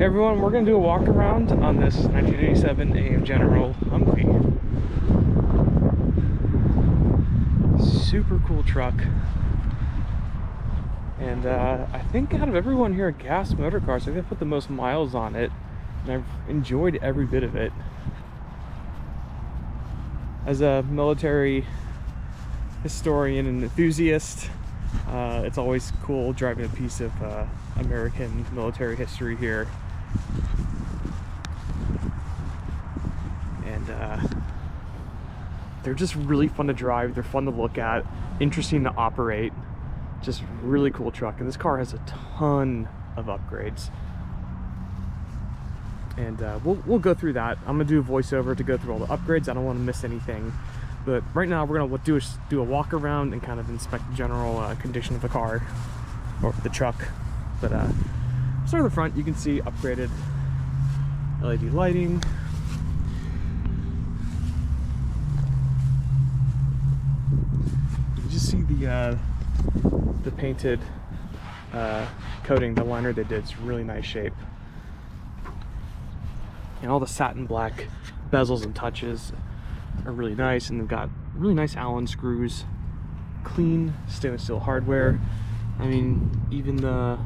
Hey everyone, we're going to do a walk around on this 1987 AM General Humvee. Super cool truck. And I think out of everyone here at Gas Motor Cars, I think they put the most miles on it. And I've enjoyed every bit of it. As a military historian and enthusiast, it's always cool driving a piece of American military history here. And they're just really fun to drive, they're fun to look at, interesting to operate, just really cool truck. And this car has a ton of upgrades. And we'll go through that. I'm gonna do a voiceover to go through all the upgrades. I don't want to miss anything. But right now we're gonna do a walk around and kind of inspect the general condition of the car, or the truck. But start at the front, you can see upgraded LED lighting. You can just see the painted coating, the liner they did. It's really nice shape. And all the satin black bezels and touches are really nice, and they've got really nice Allen screws, clean stainless steel hardware. I mean, even the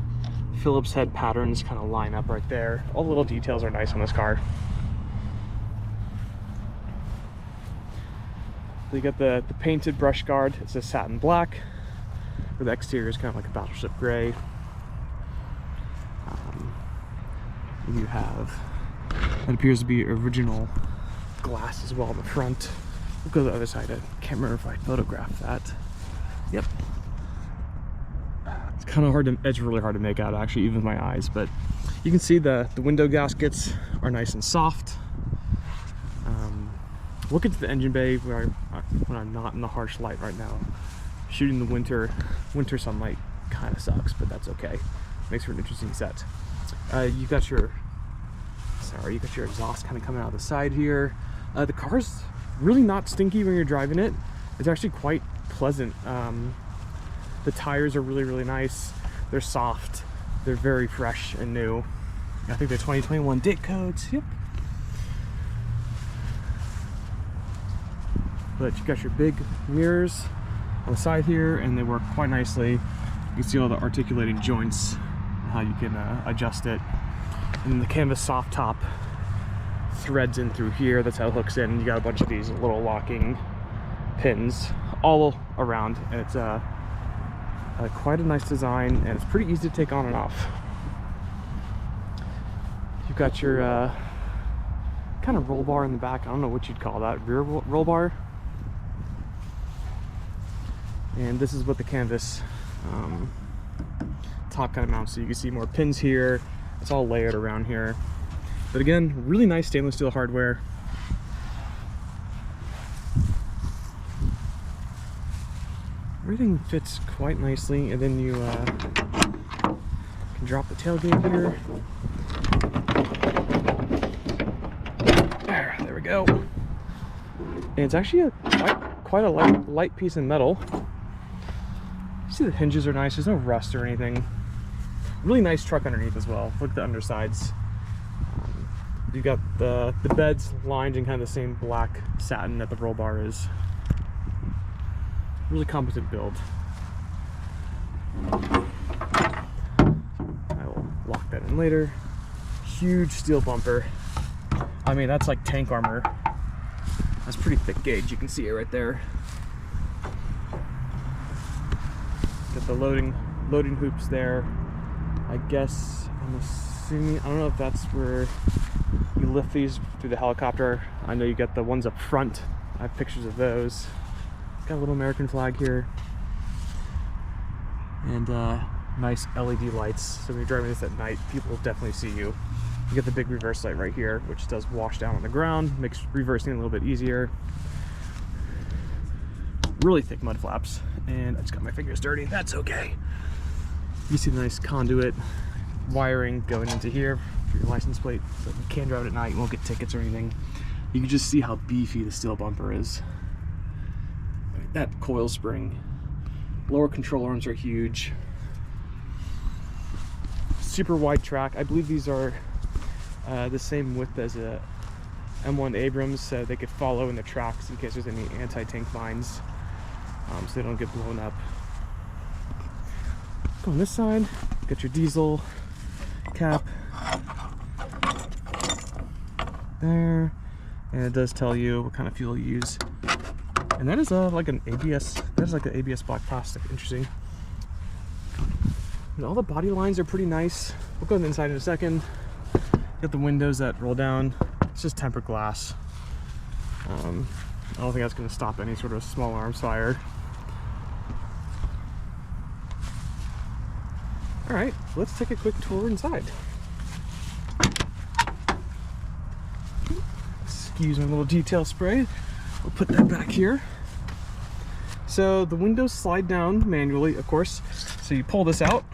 Phillips head patterns kind of line up right there. All the little details are nice on this car. So you got the painted brush guard. It's a satin black, where the exterior is kind of like a battleship gray. You have, it appears to be original glass as well in the front. We'll go to the other side. I can't remember if I photographed that. Yep. It's kind of hard to, it's really hard to make out actually, even with my eyes, but you can see the window gaskets are nice and soft. We'll get to the engine bay when I'm not in the harsh light right now. Shooting the winter sunlight kind of sucks, but that's okay. Makes for an interesting set. You got your exhaust kind of coming out of the side here. The car's really not stinky when you're driving it. It's actually quite pleasant. The tires are really nice. They're soft. They're very fresh and new. I think they're 2021 date codes. Yep. But you got your big mirrors on the side here, and they work quite nicely. You can see all the articulating joints, how you can adjust it. And then the canvas soft top threads in through here. That's how it hooks in. You got a bunch of these little locking pins all around, and it's quite a nice design, and it's pretty easy to take on and off. You've got your kind of roll bar in the back. I don't know what you'd call that, rear roll bar. And this is what the canvas top kind of mounts. So you can see more pins here. It's all layered around here. But again, really nice stainless steel hardware. Everything fits quite nicely, and then you can drop the tailgate here. There we go. And it's actually quite a light piece of metal. You see the hinges are nice. There's no rust or anything. Really nice truck underneath as well. Look at the undersides. You got the beds lined in kind of the same black satin that the roll bar is. Really competent build. I will lock that in later. Huge steel bumper. I mean, that's like tank armor. That's pretty thick gauge. You can see it right there. Got the loading hoops there. I guess, I'm assuming, I don't know if that's where you lift these through the helicopter. I know you got the ones up front. I have pictures of those. It's got a little American flag here. And nice LED lights. So when you're driving this at night, people will definitely see you. You get the big reverse light right here, which does wash down on the ground, makes reversing a little bit easier. Really thick mud flaps. And I just got my fingers dirty. That's okay. You see the nice conduit wiring going into here for your license plate, so you can drive it at night, you won't get tickets or anything. You can just see how beefy the steel bumper is. That coil spring. Lower control arms are huge. Super wide track. I believe these are the same width as a M1 Abrams, so they could follow in the tracks in case there's any anti-tank mines, so they don't get blown up. Go on this side, got your diesel cap there, and it does tell you what kind of fuel you use. And that is like an ABS. That is like an ABS black plastic. Interesting. And all the body lines are pretty nice. We'll go inside in a second. Got the windows that roll down. It's just tempered glass. I don't think that's going to stop any sort of small arms fire. All right, let's take a quick tour inside. Excuse my little detail spray. We'll put that back here. So the windows slide down manually, of course. So you pull this out,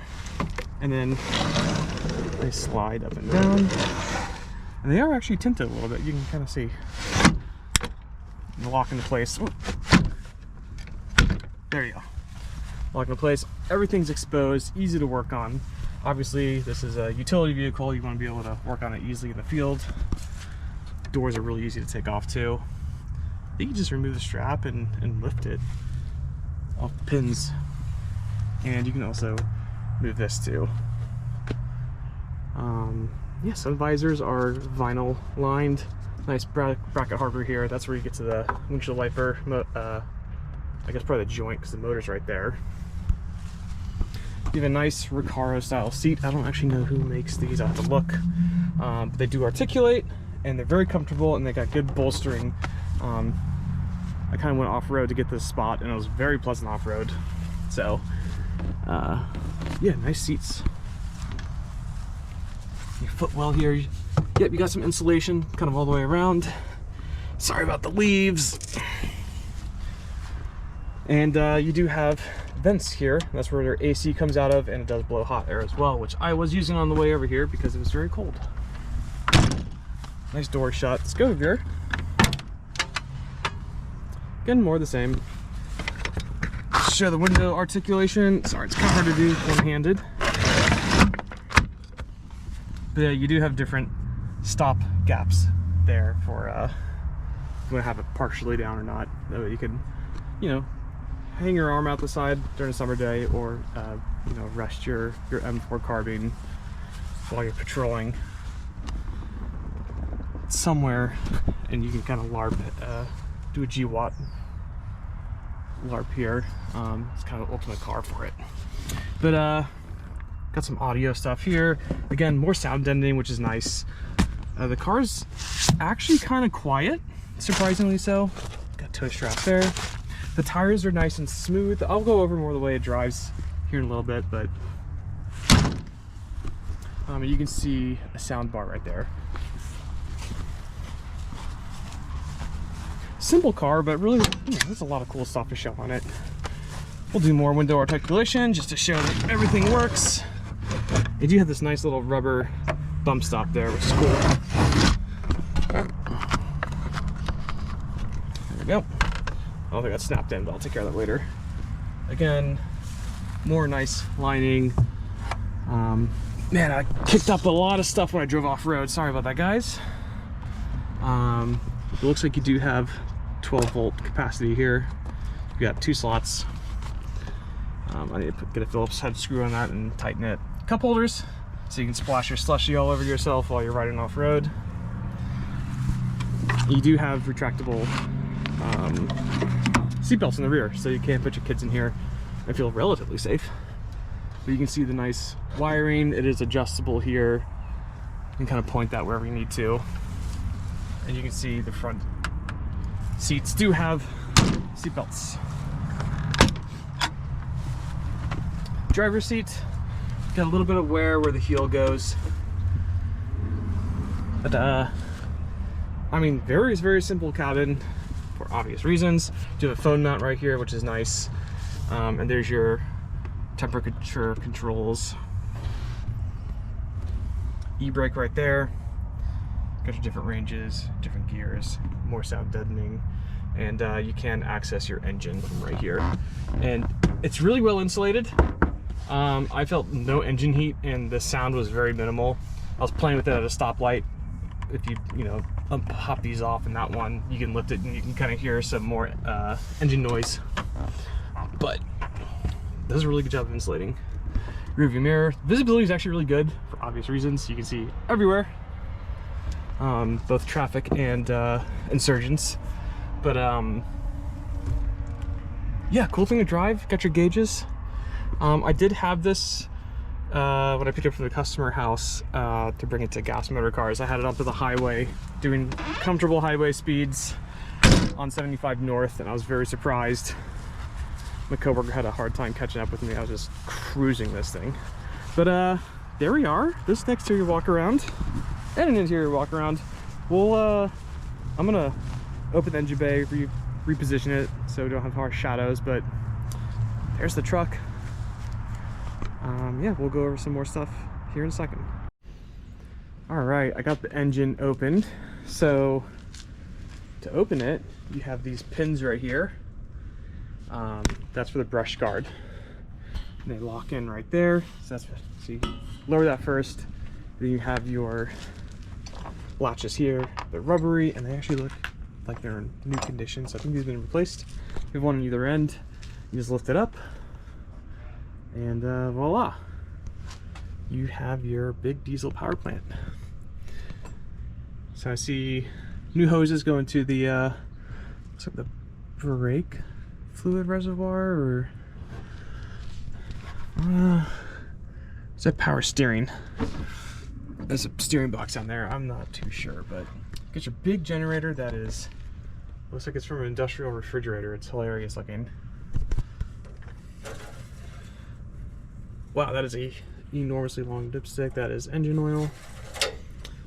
and then they slide up and down. And they are actually tinted a little bit. You can kind of see. And lock into place. Ooh. There you go. Lock into place. Everything's exposed, easy to work on. Obviously, this is a utility vehicle. You want to be able to work on it easily in the field. Doors are really easy to take off too. You can just remove the strap and lift it off the pins. And you can also move this too. Yeah, sun visors are vinyl lined. Nice bracket hardware here. That's where you get to the windshield wiper. I guess probably the joint because the motor's right there. You have a nice Recaro style seat. I don't actually know who makes these. I have to look. But they do articulate and they're very comfortable and they got good bolstering. I kind of went off-road to get this spot and it was very pleasant off-road. So, yeah, nice seats. Your footwell here. Yep, you got some insulation kind of all the way around. Sorry about the leaves. And you do have vents here. That's where their AC comes out of, and it does blow hot air as well, which I was using on the way over here because it was very cold. Nice door shut. Let's go over here. Again, more of the same. Show the window articulation. Sorry, it's kind of hard to do one-handed. But yeah, you do have different stop gaps there for if you want to have it partially down or not. That way you can, you know, hang your arm out the side during a summer day, or you know, rest your M4 carbine while you're patrolling somewhere, and you can kind of LARP, do a GWAT LARP here. It's kind of the ultimate car for it. But got some audio stuff here. Again, more sound deadening, which is nice. The car's actually kind of quiet, surprisingly so. Got tow strap there. The tires are nice and smooth. I'll go over more the way it drives here in a little bit, but you can see a sound bar right there. Simple car, but really, you know, there's a lot of cool stuff to show on it. We'll do more window articulation just to show that everything works. They do have this nice little rubber bump stop there, which is cool. There we go. I don't think that snapped in, but I'll take care of that later. Again, more nice lining. Man, I kicked up a lot of stuff when I drove off-road. Sorry about that, guys. It looks like you do have 12-volt capacity here. You got 2 slots. I need to get a Phillips head screw on that and tighten it. Cup holders, so you can splash your slushy all over yourself while you're riding off-road. You do have retractable seatbelts in the rear, so you can't put your kids in here and feel relatively safe. But you can see the nice wiring. It is adjustable here. You can kind of point that wherever you need to. And you can see the front seats do have seatbelts. Driver's seat, got a little bit of wear where the heel goes. But I mean, very simple cabin for obvious reasons. You have a phone mount right here, which is nice. And there's your temperature controls. E-brake right there. Got your different ranges, different gears, more sound deadening, and you can access your engine from right here. And it's really well insulated. I felt no engine heat and the sound was very minimal. I was playing with it at a stoplight if you know, pop these off in that one, you can lift it and you can kind of hear some more engine noise. But does a really good job of insulating. Rearview mirror visibility is actually really good for obvious reasons. You can see everywhere, both traffic and insurgents. But yeah, cool thing to drive. Got your gauges. I did have this when I picked it up from the customer house to bring it to gas motor cars. I had it up to the highway doing comfortable highway speeds on 75 north, and I was very surprised. My coworker had a hard time catching up with me. I was just cruising this thing. But there we are. This is an exterior walk around and an interior walk around. We'll I'm gonna open the engine bay, reposition it so we don't have harsh shadows, but there's the truck. Yeah, we'll go over some more stuff here in a second. All right, I got the engine opened. So to open it, you have these pins right here. That's for the brush guard. And they lock in right there. So that's, so you lower that first. Then you have your latches here. They're rubbery and they actually look like they're in new condition. So I think these have been replaced. You have one on either end. You just lift it up and voila. You have your big diesel power plant. So I see new hoses going to the looks like the brake fluid reservoir, or is that power steering? There's a steering box down there. I'm not too sure, but get your big generator that is, looks like it's from an industrial refrigerator. It's hilarious looking. Wow, that is a enormously long dipstick. That is engine oil.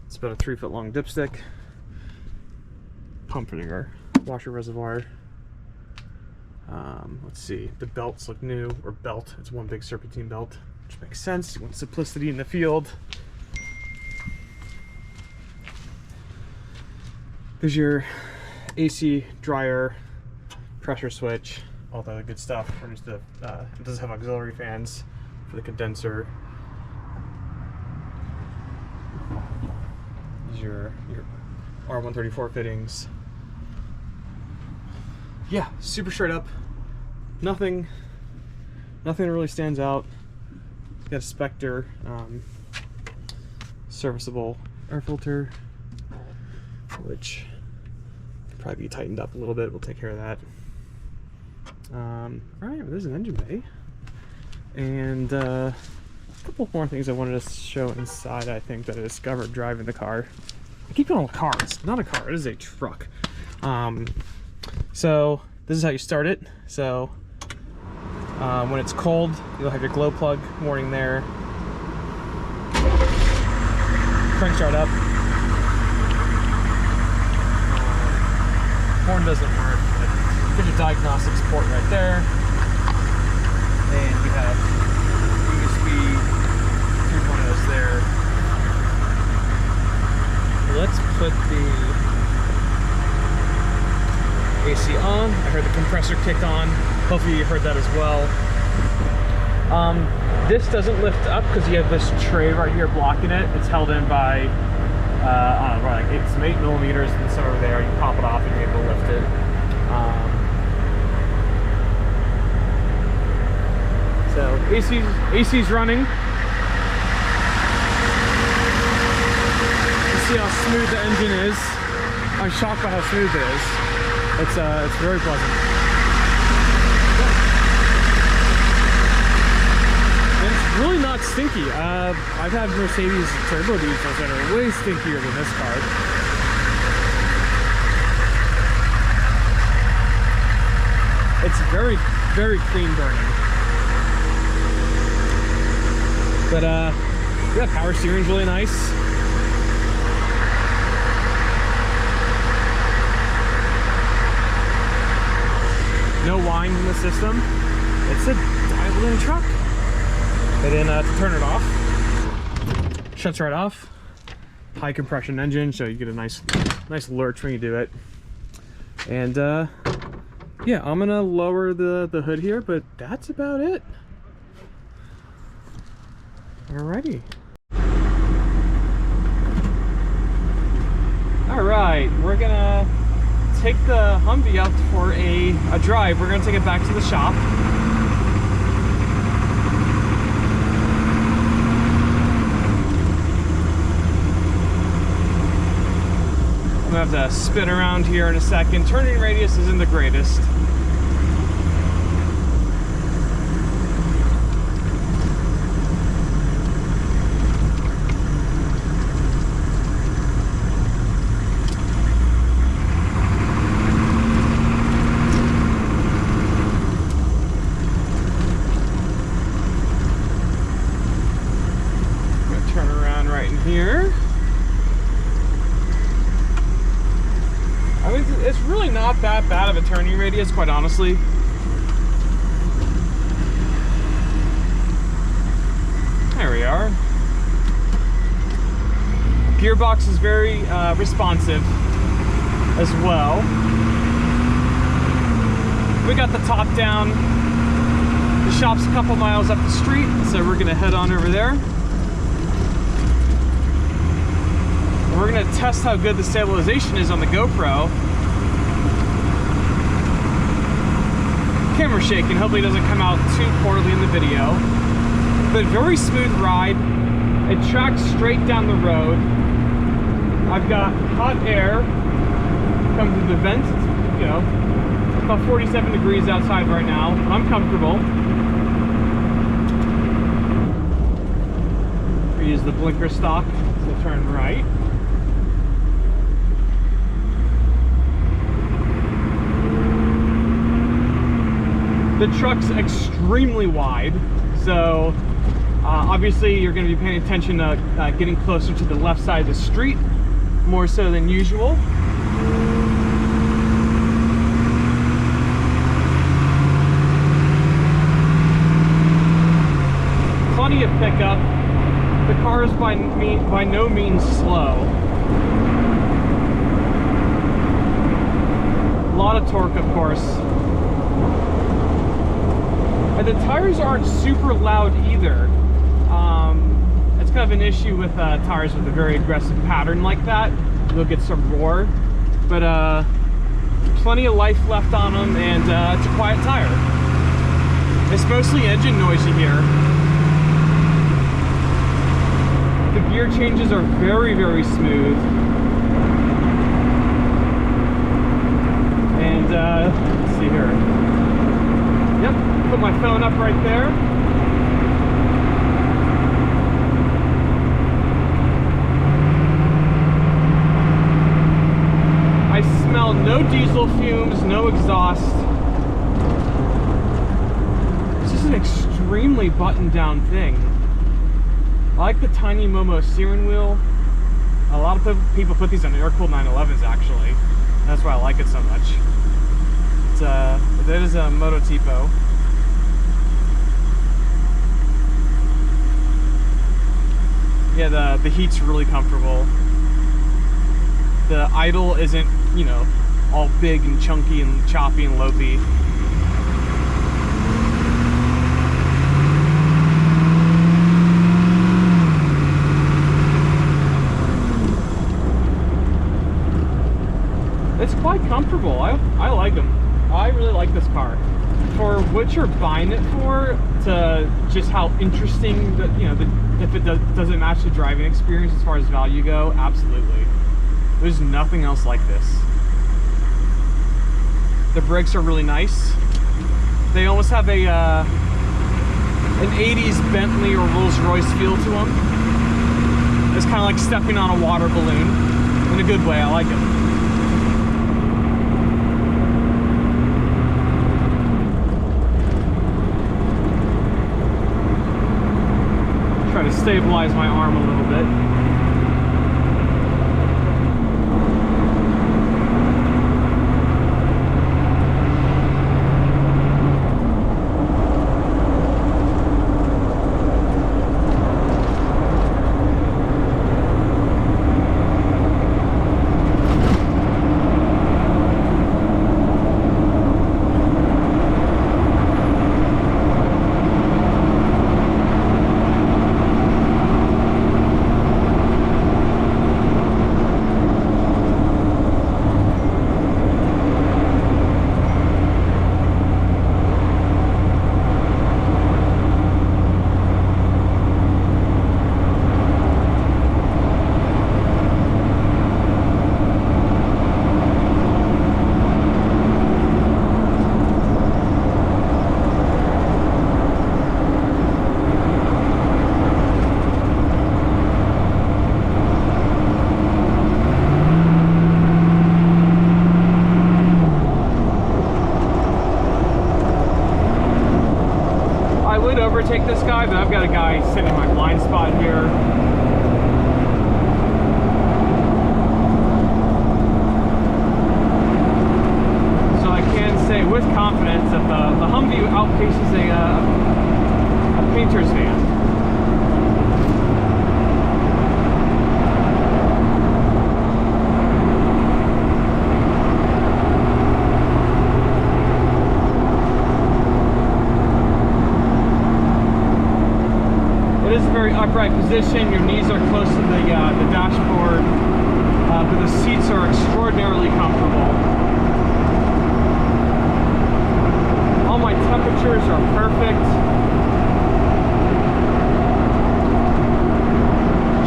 It's about a 3-foot long dipstick. Pump for your washer reservoir. Let's see, the belts look new, or belt. It's one big serpentine belt, which makes sense. You want simplicity in the field. There's your AC dryer, pressure switch, all that other good stuff. There's the, it does have auxiliary fans for the condenser. These are your R134 fittings. Yeah, super straight up. Nothing really stands out. It's got a Spectre serviceable air filter, which could probably be tightened up a little bit. We'll take care of that. All right, well, there's an engine bay, and a couple more things I wanted to show inside. I think that I discovered driving the car. I keep calling it a car. It's not a car. It is a truck. So this is how you start it. So when it's cold, you'll have your glow plug warning there. Crank start up. Horn doesn't work. There's your diagnostics port right there. And you have USB 2.0s there. Let's put the AC on. I heard the compressor kick on. Hopefully you heard that as well. This doesn't lift up because you have this tray right here blocking it. It's held in by I don't know, like some 8mm and some over there. You pop it off and you're able to lift it. So AC's running. You see how smooth the engine is. I'm shocked by how smooth it is. It's very pleasant. And it's really not stinky. I've had Mercedes turbo diesels that are way stinkier than this car. It's very, very clean burning. But yeah, power steering's really nice. No whine in the system. It's a dialed-in truck. And then to turn it off, shuts right off. High compression engine, so you get a nice lurch when you do it. And yeah, I'm gonna lower the hood here, but that's about it. right, we're gonna take the Humvee out for a drive. We're gonna take it back to the shop. I'm gonna have to spin around here in a second. Turning radius isn't the greatest. Here. I mean, it's really not that bad of a turning radius, quite honestly. There we are. Gearbox is very responsive as well. We got the top down. The shop's a couple miles up the street, so we're gonna head on over there. We're gonna test how good the stabilization is on the GoPro. Camera's shaking, hopefully it doesn't come out too poorly in the video. But very smooth ride. It tracks straight down the road. I've got hot air coming through the vents. It's, you know, about 47 degrees outside right now. I'm comfortable. We use the blinker stock to turn right. The truck's extremely wide, so obviously you're going to be paying attention to getting closer to the left side of the street, more so than usual. Plenty of pickup. The car is by no means slow. A lot of torque, of course. And the tires aren't super loud either. It's kind of an issue with tires with a very aggressive pattern like that. You'll get some roar, but plenty of life left on them, and it's a quiet tire. It's mostly engine noise you hear. The gear changes are very, very smooth. And let's see here. Yep. Put my phone up right there. I smell no diesel fumes, no exhaust. It's just an extremely buttoned down thing. I like the tiny Momo steering wheel. A lot of people put these on air-cooled 911s actually. That's why I like it so much. It's that is a Moto Tipo. Yeah, the heat's really comfortable. The idle isn't, you know, all big and chunky and choppy and lopey. It's quite comfortable. I like them. I really like this car. For what you're buying it for, to just how interesting, if it doesn't match the driving experience as far as value go, absolutely. There's nothing else like this. The brakes are really nice. They almost have an 80s Bentley or Rolls-Royce feel to them. It's kind of like stepping on a water balloon in a good way. I like it. Try to stabilize my arm a little bit. extending my blind spot here. So I can say with confidence that the Humvee outpaces a painter's van. It is a very upright position. Your knees are close to the dashboard, but the seats are extraordinarily comfortable. All my temperatures are perfect.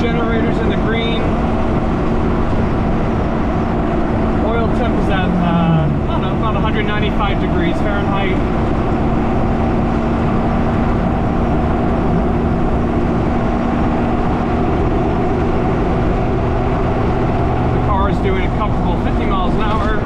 Generators in the green. Oil temp is at, I don't know, about 195 degrees Fahrenheit. Doing a comfortable 50 miles an hour.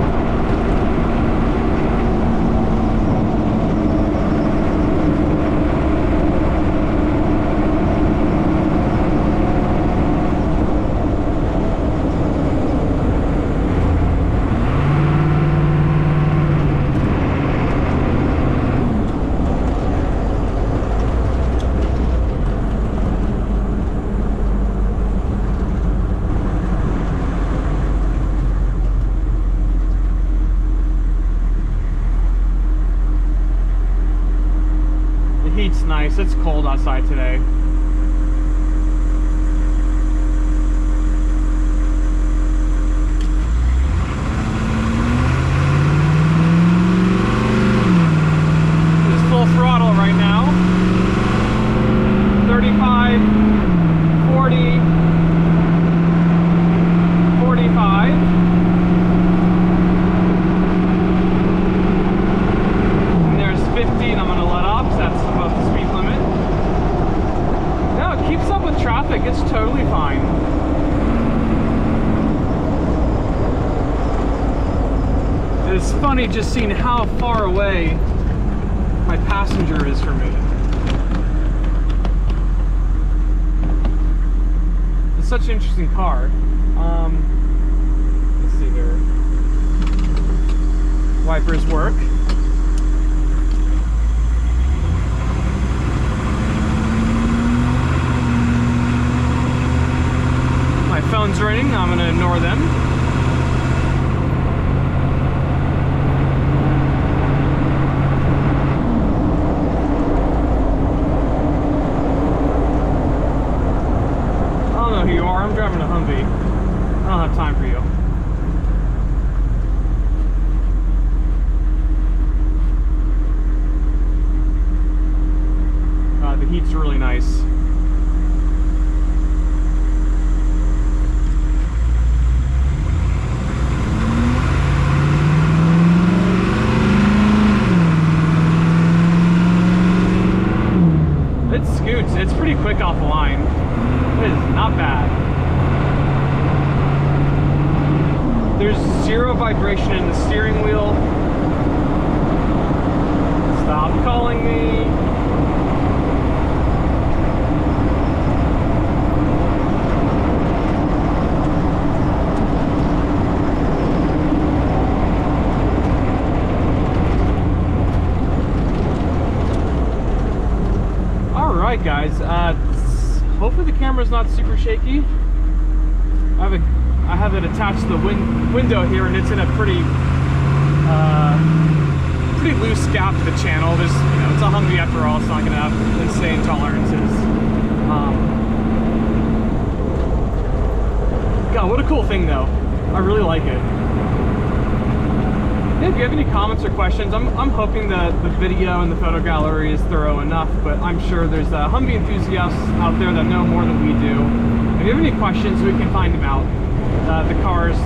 Heat's nice. It's cold outside today. It's full throttle right now. 35, 40, 45. And there's 50, and I'm going to let off because that's above the speed limit. No, it keeps up with traffic. It's totally fine. It's funny just seeing how far away my passenger is from me. It's such an interesting car. Let's see here. Wipers work. My phone's ringing. I'm going to ignore them. I don't know who you are. I'm driving a Humvee. I don't have time for you. The heat's really nice. It scoots. It's pretty quick off the line. It is not bad. There's zero vibration in the steering wheel. Stop calling me. Alright guys, hopefully the camera's not super shaky. I have it attached to the window here, and it's in a pretty loose gap to the channel. There's, it's a Humvee after all. It's not going to have insane tolerances. God, what a cool thing though. I really like it. If you have any comments or questions, I'm hoping that the video and the photo gallery is thorough enough, but I'm sure there's Humvee enthusiasts out there that know more than we do. If you have any questions, we can find them out. The car's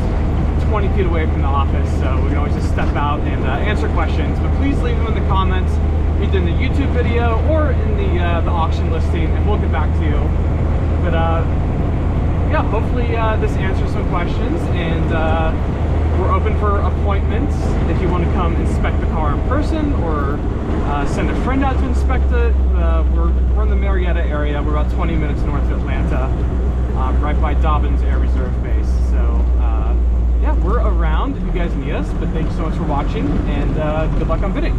20 feet away from the office, so we can always just step out and answer questions. But please leave them in the comments, either in the YouTube video or in the auction listing, and we'll get back to you. But yeah, hopefully this answers some questions, and We're open for appointments if you want to come inspect the car in person or send a friend out to inspect it. We're in the Marietta area. We're about 20 minutes north of Atlanta, right by Dobbins Air Reserve Base. So yeah, we're around if you guys need us, but thank you so much for watching, and good luck on bidding.